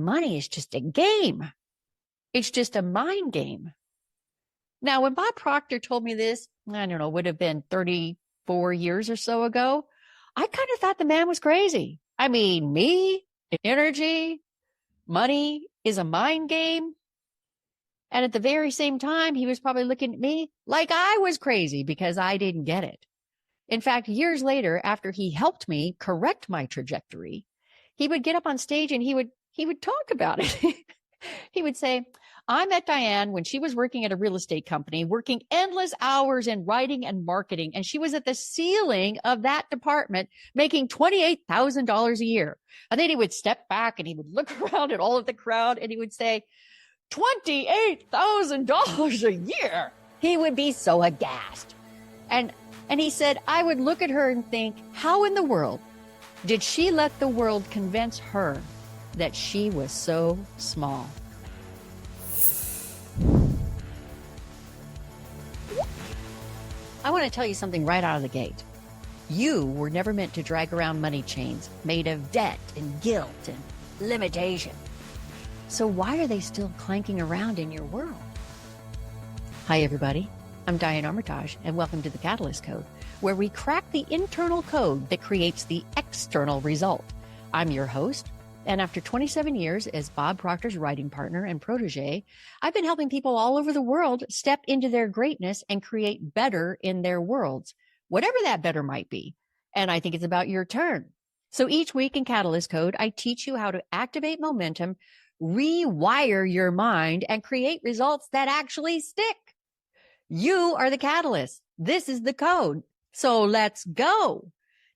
money is just a game. It's just a mind game. Now, when Bob Proctor told me this, I don't know, would have been 34 years or so ago, I kind of thought the man was crazy. I mean, me, energy, money is a mind game. And at the very same time, he was probably looking at me like I was crazy because I didn't get it. In fact, years later, after he helped me correct my trajectory, he would get up on stage and he would talk about it. He would say, I met Diane when she was working at a real estate company, working endless hours in writing and marketing. And she was at the ceiling of that department, making $28,000 a year. And then he would step back and he would look around at all of the crowd and he would say, $28,000 a year. He would be so aghast. And he said, I would look at her and think, how in the world did she let the world convince her that she was so small? I want to tell you something right out of the gate. You were never meant to drag around money chains made of debt and guilt and limitation. So why are they still clanking around in your world? Hi, everybody. I'm Diane Armitage, and welcome to the Catalyst Code, where we crack the internal code that creates the external result. I'm your host, and after 27 years as Bob Proctor's writing partner and protege, I've been helping people all over the world step into their greatness and create better in their worlds, whatever that better might be. And I think it's about your turn. So each week in Catalyst Code, I teach you how to activate momentum, rewire your mind, and create results that actually stick. You are the catalyst. This is the code. So let's go.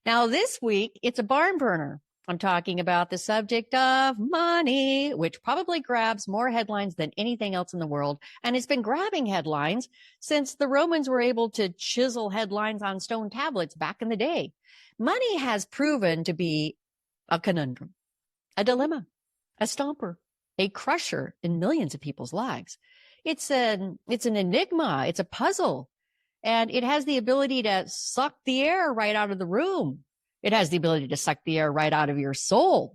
Now this week, it's a barn burner. I'm talking about the subject of money, which probably grabs more headlines than anything else in the world. And it's been grabbing headlines since the Romans were able to chisel headlines on stone tablets back in the day. Money has proven to be a conundrum, a dilemma, a stomper, a crusher in millions of people's lives. It's an enigma. It's a puzzle. And it has the ability to suck the air right out of the room. It has the ability to suck the air right out of your soul.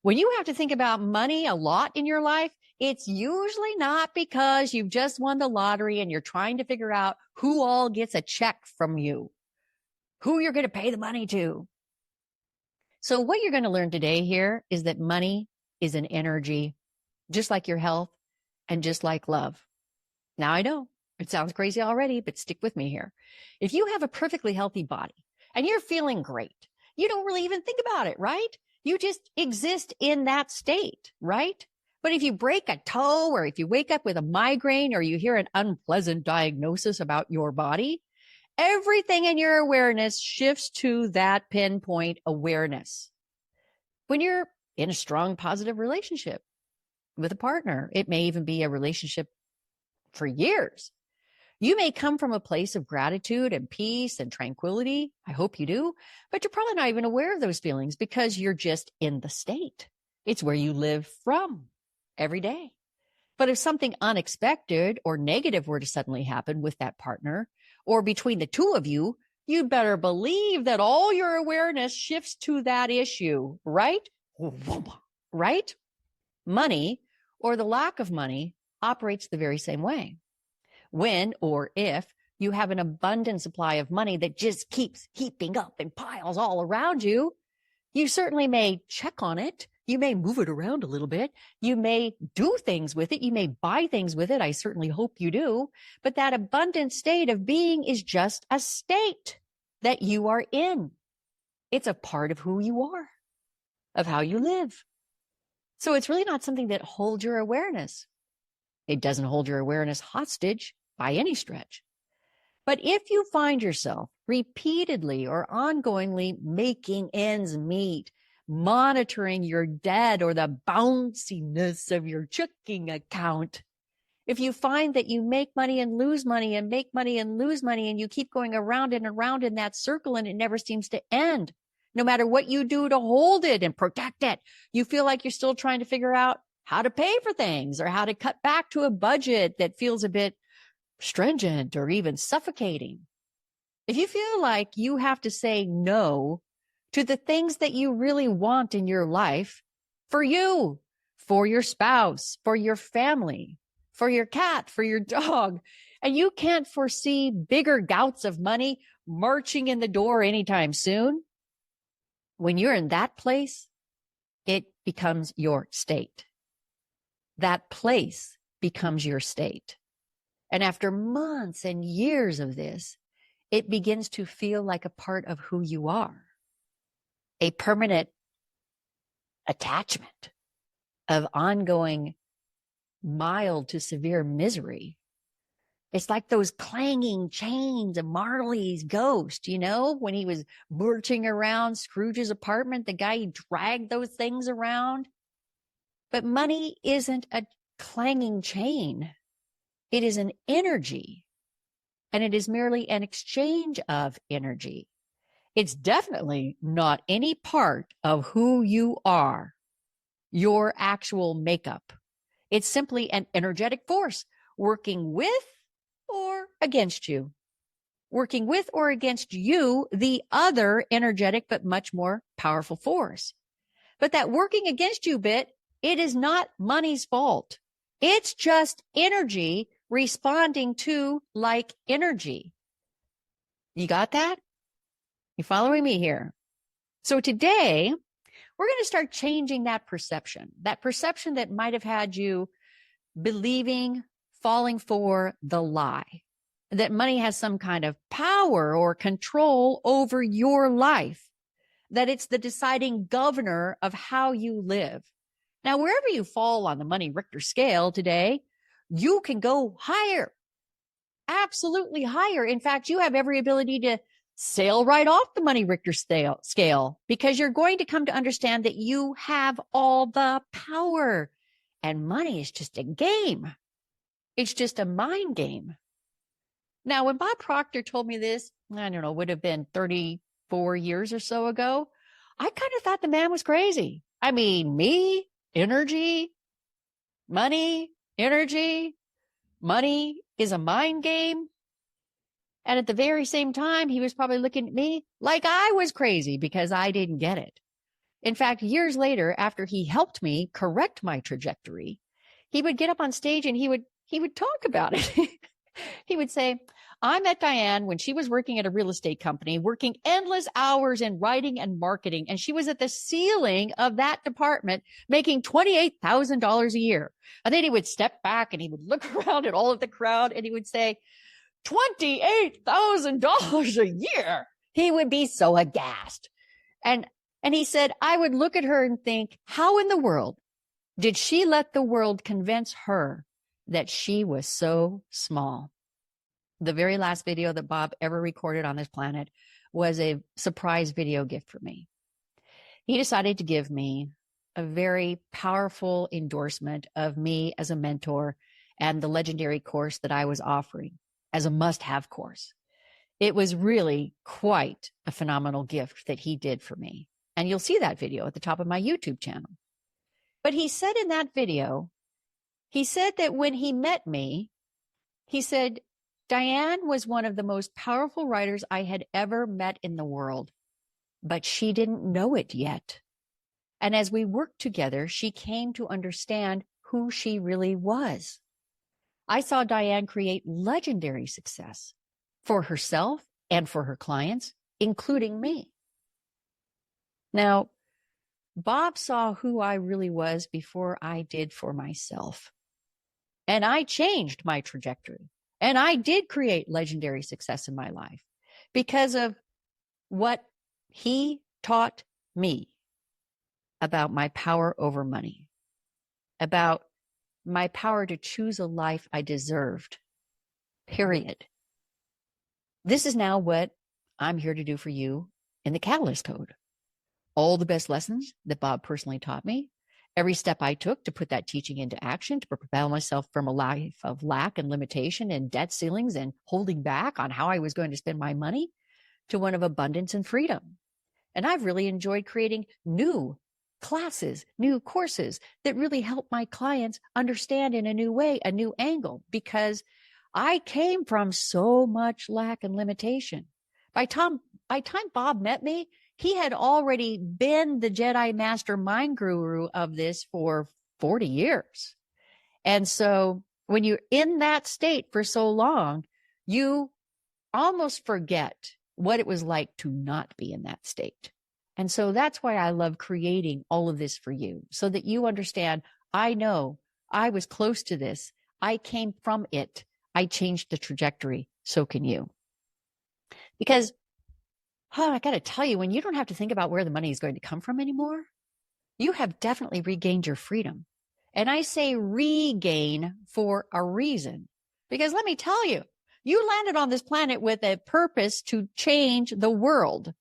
When you have to think about money a lot in your life, it's usually not because you've just won the lottery and you're trying to figure out who all gets a check from you, who you're going to pay the money to. So what you're going to learn today here is that money is an energy, just like your health and just like love. Now, I know it sounds crazy already, but stick with me here. If you have a perfectly healthy body and you're feeling great, you don't really even think about it, right? You just exist in that state, right? But if you break a toe or if you wake up with a migraine or you hear an unpleasant diagnosis about your body, everything in your awareness shifts to that pinpoint awareness. When you're in a strong, positive relationship with a partner, it may even be a relationship for years. You may come from a place of gratitude and peace and tranquility. I hope you do, but you're probably not even aware of those feelings because you're just in the state. It's where you live from every day. But if something unexpected or negative were to suddenly happen with that partner or between the two of you, you'd better believe that all your awareness shifts to that issue, right? Right? Money, or the lack of money, operates the very same way. When or if you have an abundant supply of money that just keeps heaping up in piles all around you, you certainly may check on it. You may move it around a little bit. You may do things with it. You may buy things with it. I certainly hope you do. But that abundant state of being is just a state that you are in. It's a part of who you are, of how you live. So it's really not something that holds your awareness. It doesn't hold your awareness hostage by any stretch. But if you find yourself repeatedly or ongoingly making ends meet, monitoring your debt or the bounciness of your checking account, if you find that you make money and lose money and make money and lose money and you keep going around and around in that circle and it never seems to end, no matter what you do to hold it and protect it, you feel like you're still trying to figure out how to pay for things or how to cut back to a budget that feels a bit stringent or even suffocating. If you feel like you have to say no to the things that you really want in your life for you, for your spouse, for your family, for your cat, for your dog. And you can't foresee bigger gouts of money marching in the door anytime soon. When you're in that place, it becomes your state. That place becomes your state. And after months and years of this, it begins to feel like a part of who you are, a permanent attachment of ongoing mild to severe misery. It's like those clanging chains of Marley's ghost, you know, when he was marching around Scrooge's apartment, the guy dragged those things around. But money isn't a clanging chain. It is an energy, and it is merely an exchange of energy. It's definitely not any part of who you are, your actual makeup. It's simply an energetic force working with or against you. Working with or against you, the other energetic but much more powerful force. But that working against you bit, it is not money's fault. It's just energy responding to like energy. You got that? You following me here? So today, we're going to start changing that perception that might have had you believing, falling for the lie, that money has some kind of power or control over your life, that it's the deciding governor of how you live. Now, wherever you fall on the money Richter scale today, you can go higher, absolutely higher. In fact, you have every ability to sail right off the money Richter scale because you're going to come to understand that you have all the power, and money is just a game. It's just a mind game. Now, when Bob Proctor told me this, I don't know, would have been 34 years or so ago, I kind of thought the man was crazy. I mean, energy, money is a mind game. And at the very same time, he was probably looking at me like I was crazy because I didn't get it. In fact, years later, after he helped me correct my trajectory, he would get up on stage and he would talk about it. He would say, I met Diane when she was working at a real estate company, working endless hours in writing and marketing. And she was at the ceiling of that department, making $28,000 a year. And then he would step back and he would look around at all of the crowd and he would say, $28,000 a year. He would be so aghast. And he said, I would look at her and think, how in the world did she let the world convince her that she was so small? The very last video that Bob ever recorded on this planet was a surprise video gift for me. He decided to give me a very powerful endorsement of me as a mentor and the legendary course that I was offering as a must-have course. It was really quite a phenomenal gift that he did for me. And you'll see that video at the top of my YouTube channel. But he said in that video, he said that when he met me, he said, Diane was one of the most powerful writers I had ever met in the world, but she didn't know it yet. And as we worked together, she came to understand who she really was. I saw Diane create legendary success for herself and for her clients, including me. Now, Bob saw who I really was before I did for myself. And I changed my trajectory. And I did create legendary success in my life because of what he taught me about my power over money, about my power to choose a life I deserved, period. This is now what I'm here to do for you in the Catalyst Code. All the best lessons that Bob personally taught me, every step I took to put that teaching into action, to propel myself from a life of lack and limitation and debt ceilings and holding back on how I was going to spend my money, to one of abundance and freedom. And I've really enjoyed creating new classes, new courses that really help my clients understand in a new way, a new angle, because I came from so much lack and limitation. By time Bob met me, he had already been the Jedi Master mind guru of this for 40 years. And so when you're in that state for so long, you almost forget what it was like to not be in that state. And so that's why I love creating all of this for you, so that you understand, I know I was close to this. I came from it. I changed the trajectory. So can you. Because, I got to tell you, when you don't have to think about where the money is going to come from anymore, you have definitely regained your freedom. And I say regain for a reason. Because let me tell you, you landed on this planet with a purpose to change the world.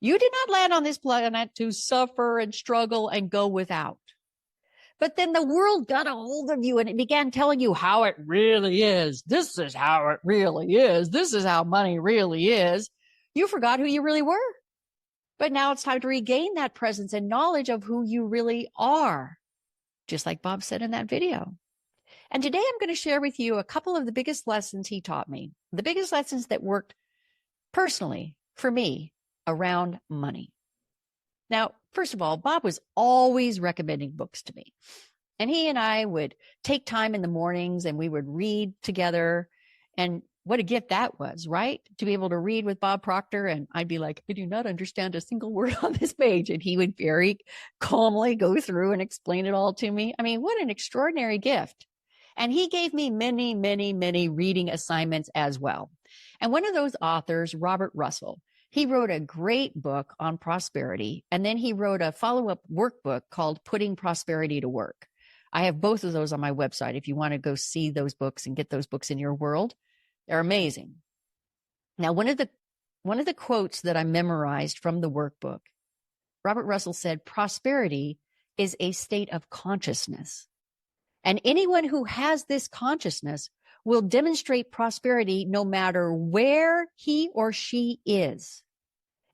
You did not land on this planet to suffer and struggle and go without. But then the world got a hold of you and it began telling you how it really is. This is how it really is. This is how money really is. You forgot who you really were. But now it's time to regain that presence and knowledge of who you really are, just like Bob said in that video. And today I'm going to share with you a couple of the biggest lessons he taught me, the biggest lessons that worked personally for me around money. Now, first of all, Bob was always recommending books to me. And he and I would take time in the mornings and we would read together. And what a gift that was, right? To be able to read with Bob Proctor. And I'd be like, I do not understand a single word on this page. And he would very calmly go through and explain it all to me. I mean, what an extraordinary gift. And he gave me many, many, many reading assignments as well. And one of those authors, Robert Russell, he wrote a great book on prosperity. And then he wrote a follow-up workbook called Putting Prosperity to Work. I have both of those on my website if you want to go see those books and get those books in your world. They're amazing. Now, one of the quotes that I memorized from the workbook, Robert Russell said, prosperity is a state of consciousness. And anyone who has this consciousness will demonstrate prosperity no matter where he or she is.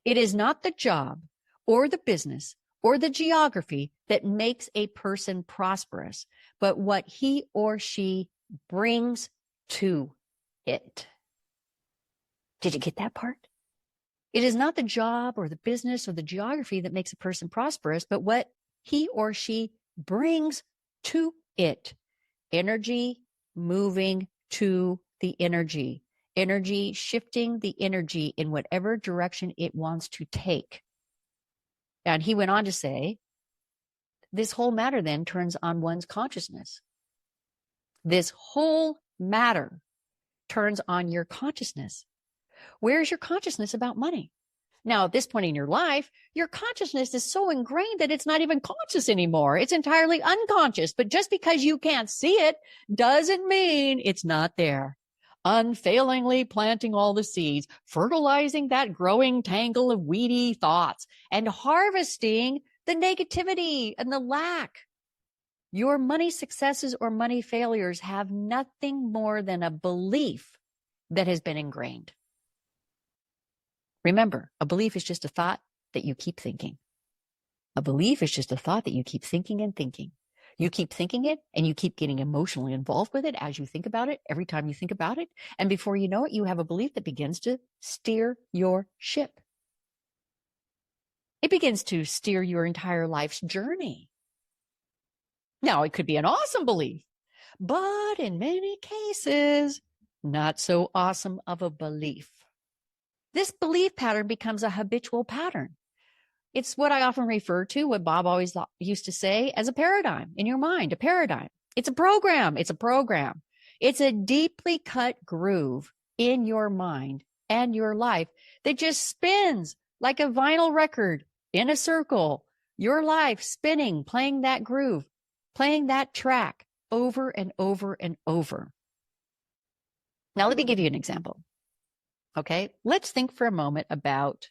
It is not the job or the business or the geography that makes a person prosperous, but what he or she brings to it. Did you get that part? It is not the job or the business or the geography that makes a person prosperous, but what he or she brings to it. Energy moving to the energy. Energy shifting the energy in whatever direction it wants to take. And he went on to say, this whole matter then turns on one's consciousness. This whole matter turns on your consciousness. Where's your consciousness about money? Now, at this point in your life, your consciousness is so ingrained that it's not even conscious anymore. It's entirely unconscious. But just because you can't see it doesn't mean it's not there. Unfailingly planting all the seeds, fertilizing that growing tangle of weedy thoughts, and harvesting the negativity and the lack. Your money successes or money failures have nothing more than a belief that has been ingrained. Remember, a belief is just a thought that you keep thinking. A belief is just a thought that you keep thinking and thinking. You keep thinking it and you keep getting emotionally involved with it as you think about it, every time you think about it. And before you know it, you have a belief that begins to steer your ship. It begins to steer your entire life's journey. Now, it could be an awesome belief, but in many cases, not so awesome of a belief. This belief pattern becomes a habitual pattern. It's what I often refer to, what Bob always used to say, as a paradigm in your mind, a paradigm. It's a program. It's a program. It's a deeply cut groove in your mind and your life that just spins like a vinyl record in a circle. Your life spinning, playing that groove, playing that track over and over and over. Now, let me give you an example. Okay, let's think for a moment about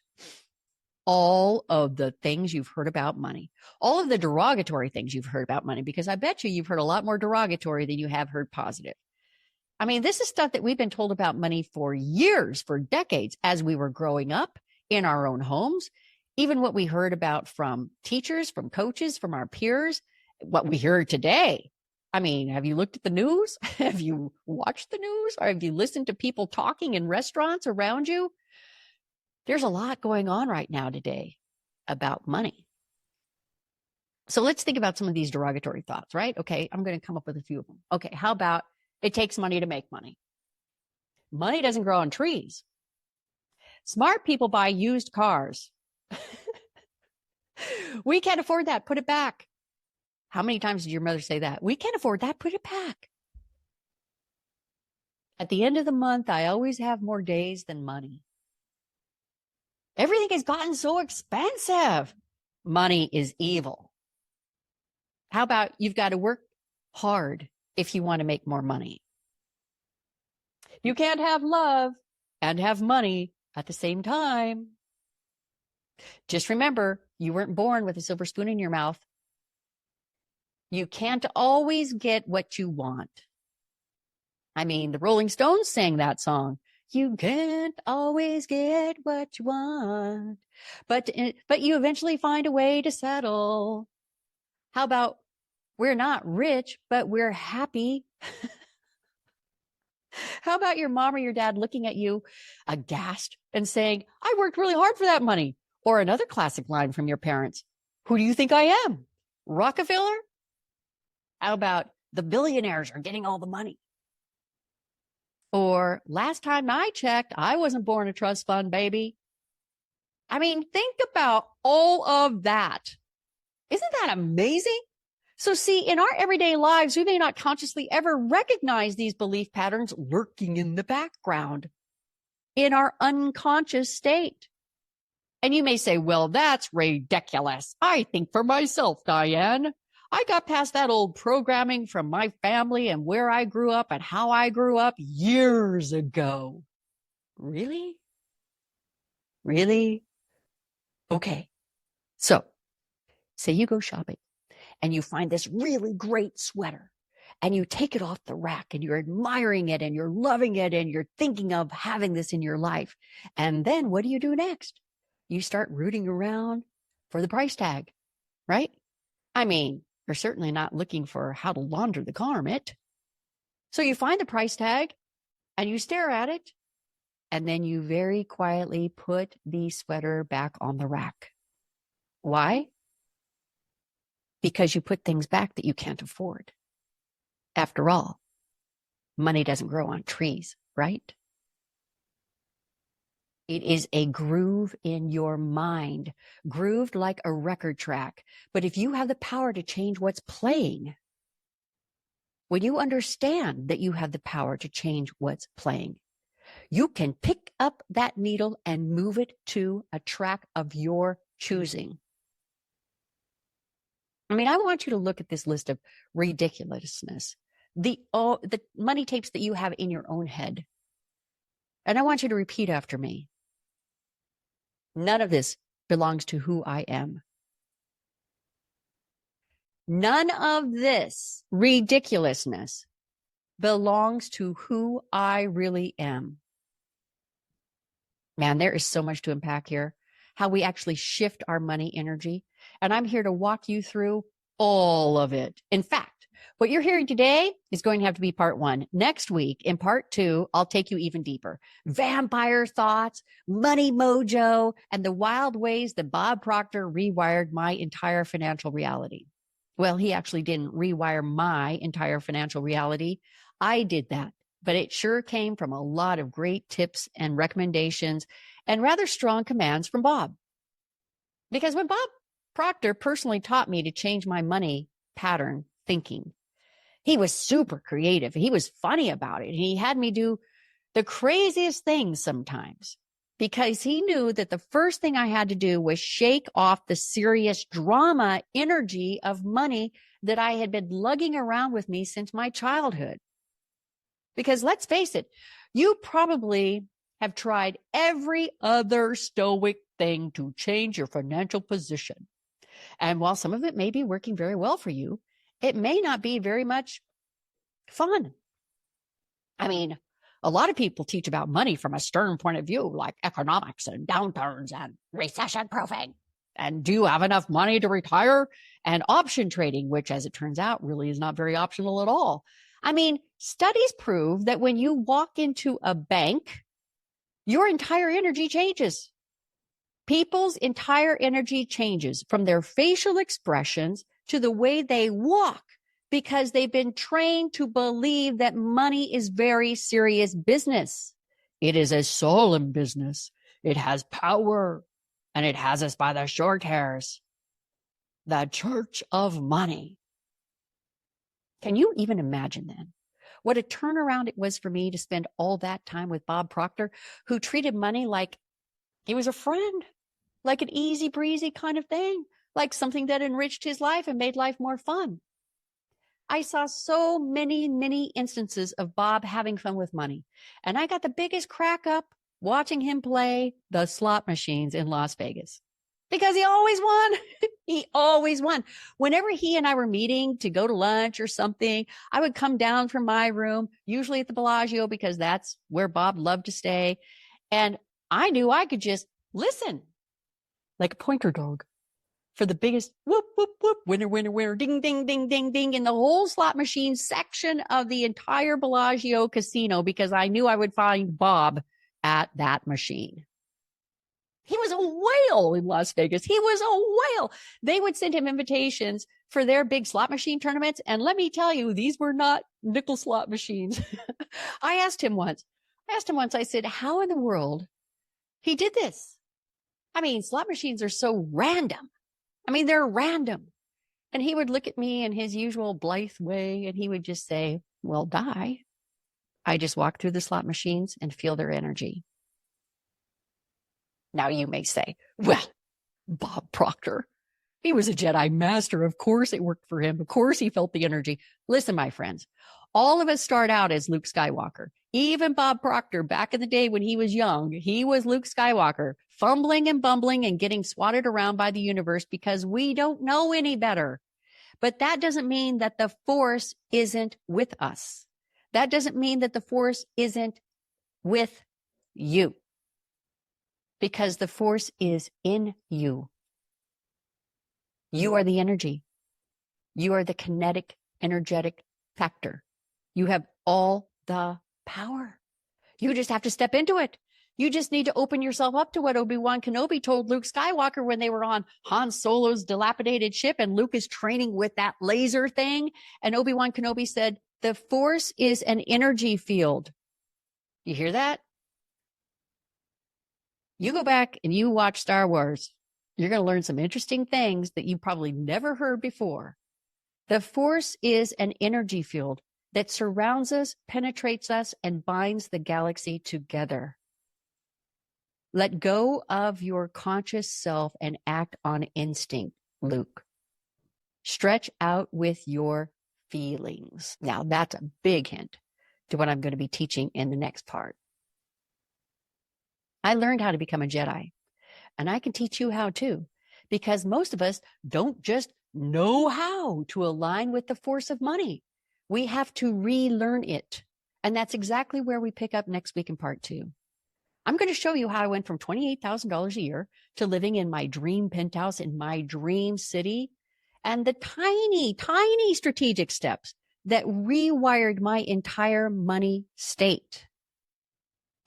all of the things you've heard about money, all of the derogatory things you've heard about money, because I bet you've heard a lot more derogatory than you have heard positive. I mean, this is stuff that we've been told about money for years, for decades, as we were growing up in our own homes, even what we heard about from teachers, from coaches, from our peers, what we hear today. I mean, have you looked at the news? Have you watched the news? Or have you listened to people talking in restaurants around you? There's a lot going on right now today about money. So let's think about some of these derogatory thoughts, right? Okay, I'm going to come up with a few of them. Okay, how about it takes money to make money? Money doesn't grow on trees. Smart people buy used cars. We can't afford that. Put it back. How many times did your mother say that? We can't afford that. Put it back. At the end of the month, I always have more days than money. Everything has gotten so expensive. Money is evil. How about you've got to work hard if you want to make more money? You can't have love and have money at the same time. Just remember, you weren't born with a silver spoon in your mouth. You can't always get what you want. I mean, the Rolling Stones sang that song. You can't always get what you want, but you eventually find a way to settle. How about we're not rich, but we're happy? How about your mom or your dad looking at you aghast and saying, I worked really hard for that money? Or another classic line from your parents, who do you think I am? Rockefeller? How about the billionaires are getting all the money? Or last time I checked, I wasn't born a trust fund baby. I mean, think about all of that. Isn't that amazing? So see, in our everyday lives, we may not consciously ever recognize these belief patterns lurking in the background in our unconscious state. And you may say, well, that's ridiculous. I think for myself, Diane. I got past that old programming from my family and where I grew up and how I grew up years ago. Really? Really? Okay. So, say you go shopping and you find this really great sweater and you take it off the rack and you're admiring it and you're loving it and you're thinking of having this in your life. And then what do you do next? You start rooting around for the price tag, right? I mean, you're certainly not looking for how to launder the garment. So you find the price tag and you stare at it, and then you very quietly put the sweater back on the rack. Why? Because you put things back that you can't afford. After all, money doesn't grow on trees, right? It is a groove in your mind, grooved like a record track. But if you have the power to change what's playing, when you understand that you have the power to change what's playing, you can pick up that needle and move it to a track of your choosing. I mean, I want you to look at this list of ridiculousness, the money tapes that you have in your own head. And I want you to repeat after me. None of this belongs to who I am. None of this ridiculousness belongs to who I really am. Man, there is so much to unpack here. How we actually shift our money energy. And I'm here to walk you through all of it. In fact, what you're hearing today is going to have to be part 1. Next week, in part 2, I'll take you even deeper. Vampire thoughts, money mojo, and the wild ways that Bob Proctor rewired my entire financial reality. Well, he actually didn't rewire my entire financial reality. I did that, but it sure came from a lot of great tips and recommendations and rather strong commands from Bob. Because when Bob Proctor personally taught me to change my money pattern thinking, he was super creative. He was funny about it. He had me do the craziest things sometimes because he knew that the first thing I had to do was shake off the serious drama energy of money that I had been lugging around with me since my childhood. Because let's face it, you probably have tried every other stoic thing to change your financial position. And while some of it may be working very well for you, it may not be very much fun. I mean, a lot of people teach about money from a stern point of view, like economics and downturns and recession proofing. And do you have enough money to retire? And option trading, which, as it turns out, really is not very optional at all. I mean, studies prove that when you walk into a bank, your entire energy changes. People's entire energy changes from their facial expressions to the way they walk because they've been trained to believe that money is very serious business. It is a solemn business. It has power, and it has us by the short hairs. The church of money. Can you even imagine then what a turnaround it was for me to spend all that time with Bob Proctor, who treated money like he was a friend, like an easy breezy kind of thing, like something that enriched his life and made life more fun. I saw so many instances of Bob having fun with money, and I got the biggest crack up watching him play the slot machines in Las Vegas because he always won. He always won. Whenever he and I were meeting to go to lunch or something, I would come down from my room, usually at the Bellagio, because that's where Bob loved to stay. And I knew I could just listen like a pointer dog for the biggest whoop, whoop, whoop, winner, winner, winner, ding, ding, ding, ding, ding, in the whole slot machine section of the entire Bellagio casino, because I knew I would find Bob at that machine. He was a whale in Las Vegas. He was a whale. They would send him invitations for their big slot machine tournaments. And let me tell you, these were not nickel slot machines. I asked him once, I said, how in the world he did this? I mean, slot machines are so random. I mean, they're random. And he would look at me in his usual blithe way, and he would just say, well, Di, I just walk through the slot machines and feel their energy. Now you may say, well, Bob Proctor, he was a Jedi master. Of course it worked for him. Of course he felt the energy. Listen, my friends, all of us start out as Luke Skywalker. Even Bob Proctor, back in the day when he was young, he was Luke Skywalker, fumbling and bumbling and getting swatted around by the universe because we don't know any better. But that doesn't mean that the Force isn't with us. That doesn't mean that the Force isn't with you, because the Force is in you. You are the energy. You are the kinetic, energetic factor. You have all the power. You just have to step into it. You just need to open yourself up to what Obi-Wan Kenobi told Luke Skywalker when they were on Han Solo's dilapidated ship and Luke is training with that laser thing. And Obi-Wan Kenobi said, the Force is an energy field. You hear that? You go back and you watch Star Wars. You're going to learn some interesting things that you probably never heard before. The Force is an energy field that surrounds us, penetrates us, and binds the galaxy together. Let go of your conscious self and act on instinct, Luke. Stretch out with your feelings. Now, that's a big hint to what I'm going to be teaching in the next part. I learned how to become a Jedi, and I can teach you how too, because most of us don't just know how to align with the force of money. We have to relearn it. And that's exactly where we pick up next week in part 2. I'm going to show you how I went from $28,000 a year to living in my dream penthouse in my dream city, and the tiny strategic steps that rewired my entire money state.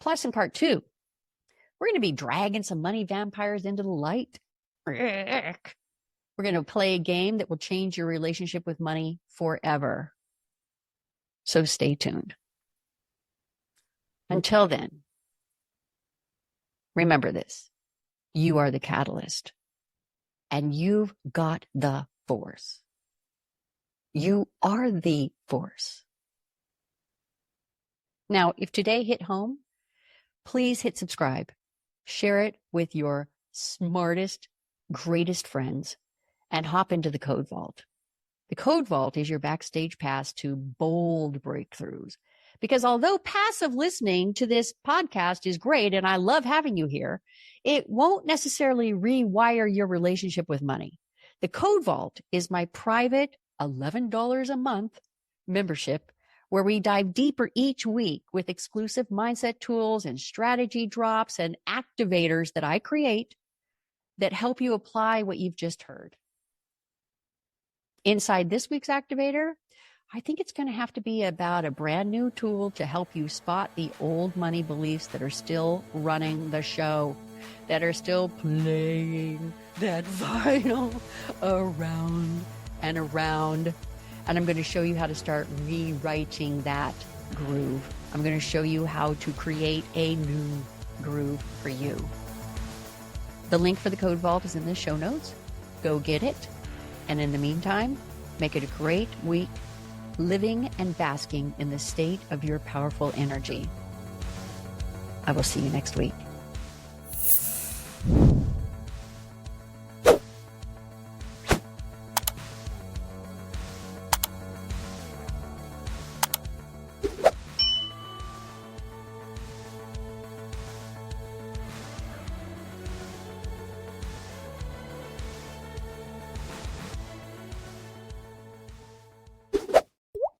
Plus, in part 2, we're going to be dragging some money vampires into the light. We're going to play a game that will change your relationship with money forever. So stay tuned. Until then, remember this. You are the catalyst, and you've got the Force. You are the Force. Now, if today hit home, please hit subscribe. Share it with your smartest, greatest friends, and hop into the Code Vault. The Code Vault is your backstage pass to bold breakthroughs. Because although passive listening to this podcast is great, and I love having you here, it won't necessarily rewire your relationship with money. The Code Vault is my private $11 a month membership, where we dive deeper each week with exclusive mindset tools and strategy drops and activators that I create that help you apply what you've just heard. Inside this week's activator, I think it's going to have to be about a brand new tool to help you spot the old money beliefs that are still running the show, that are still playing that vinyl around and around. And I'm going to show you how to start rewriting that groove. I'm going to show you how to create a new groove for you. The link for the Code Vault is in the show notes. Go get it. And in the meantime, make it a great week living and basking in the state of your powerful energy. I will see you next week.